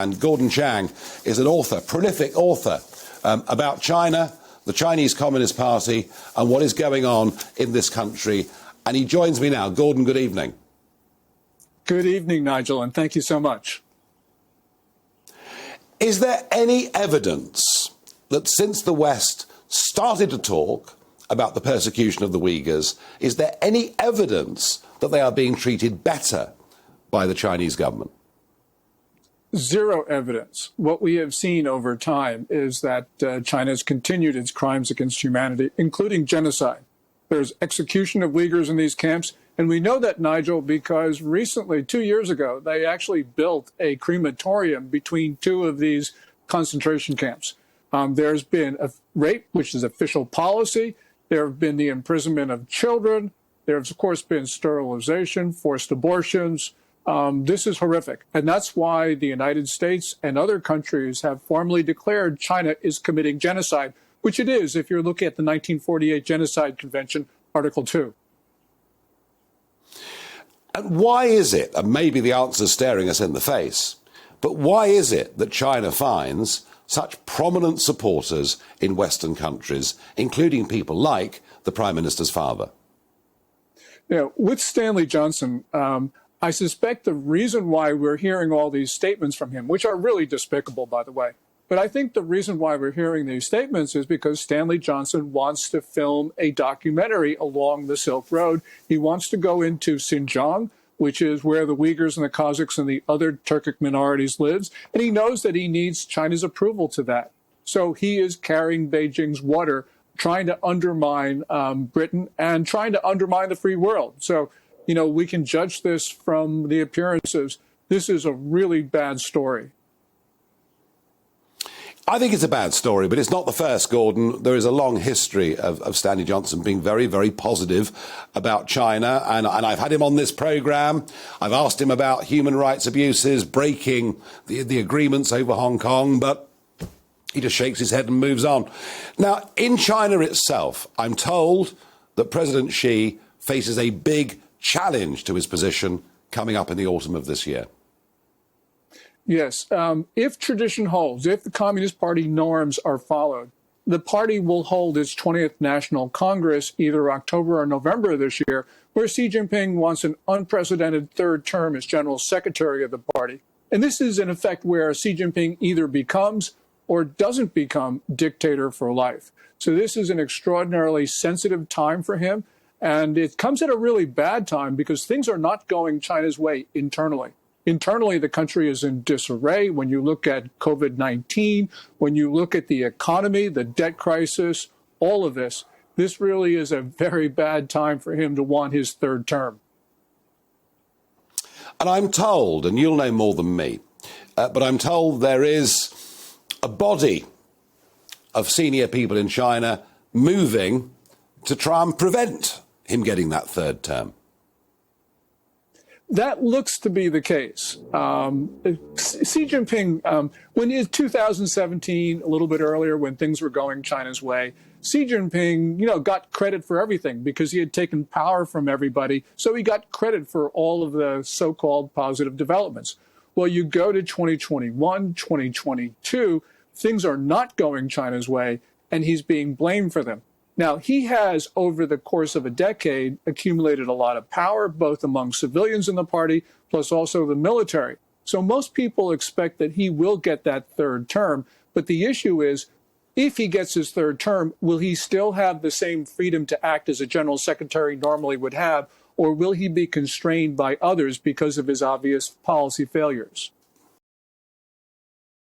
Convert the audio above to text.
And Gordon Chang is an author, prolific author, about China, the Chinese Communist Party, and what is going on in this country. And he joins me now. Gordon, good evening. Good evening, Nigel, and thank you so much. Is there any evidence that since the West started to talk about the persecution of the Uyghurs, is there any evidence that they are being treated better by the Chinese government? Zero evidence. What we have seen over time is that China has continued its crimes against humanity, including genocide. There's execution of Uyghurs in these camps. And we know that, Nigel, because recently, 2 years ago, they actually built a crematorium between two of these concentration camps. There's been a rape, which is official policy. There have been the imprisonment of children. There's, of course, been sterilization, forced abortions. This is horrific. And that's why the United States and other countries have formally declared China is committing genocide, which it is if you're looking at the 1948 Genocide Convention, Article 2. And why is it, and maybe the answer is staring us in the face, but why is it that China finds such prominent supporters in Western countries, including people like the Prime Minister's father? You know, with Stanley Johnson, I suspect the reason why we're hearing all these statements from him, which are really despicable, by the way, but I think the reason why we're hearing these statements is because Stanley Johnson wants to film a documentary along the Silk Road. He wants to go into Xinjiang, which is where the Uyghurs and the Kazakhs and the other Turkic minorities lives, and he knows that he needs China's approval to that. So he is carrying Beijing's water, trying to undermine Britain and trying to undermine the free world. So, you know, we can judge this from the appearances. This is a really bad story. I think it's a bad story, but it's not the first, Gordon. There is a long history of Stanley Johnson being very, very positive about China. And I've had him on this programme. I've asked him about human rights abuses, breaking the agreements over Hong Kong, but he just shakes his head and moves on. Now, in China itself, I'm told that President Xi faces a big challenge to his position coming up in the autumn of this year. Yes. If tradition holds, if the Communist Party norms are followed, the party will hold its 20th National Congress either October or November of this year, where Xi Jinping wants an unprecedented third term as general secretary of the party. And this is, in effect, where Xi Jinping either becomes or doesn't become dictator for life. So this is an extraordinarily sensitive time for him. And it comes at a really bad time because things are not going China's way internally. Internally, the country is in disarray. When you look at COVID-19, when you look at the economy, the debt crisis, all of this, this really is a very bad time for him to want his third term. And I'm told, and you'll know more than me, but I'm told there is a body of senior people in China moving to try and prevent him getting that third term. That looks to be the case. Xi Jinping, when in 2017, a little bit earlier, when things were going China's way, Xi Jinping, got credit for everything because he had taken power from everybody. So he got credit for all of the so-called positive developments. Well, you go to 2021, 2022, things are not going China's way, and he's being blamed for them. Now, he has, over the course of a decade, accumulated a lot of power, both among civilians in the party, plus also the military. So most people expect that he will get that third term. But the issue is, if he gets his third term, will he still have the same freedom to act as a general secretary normally would have, or will he be constrained by others because of his obvious policy failures?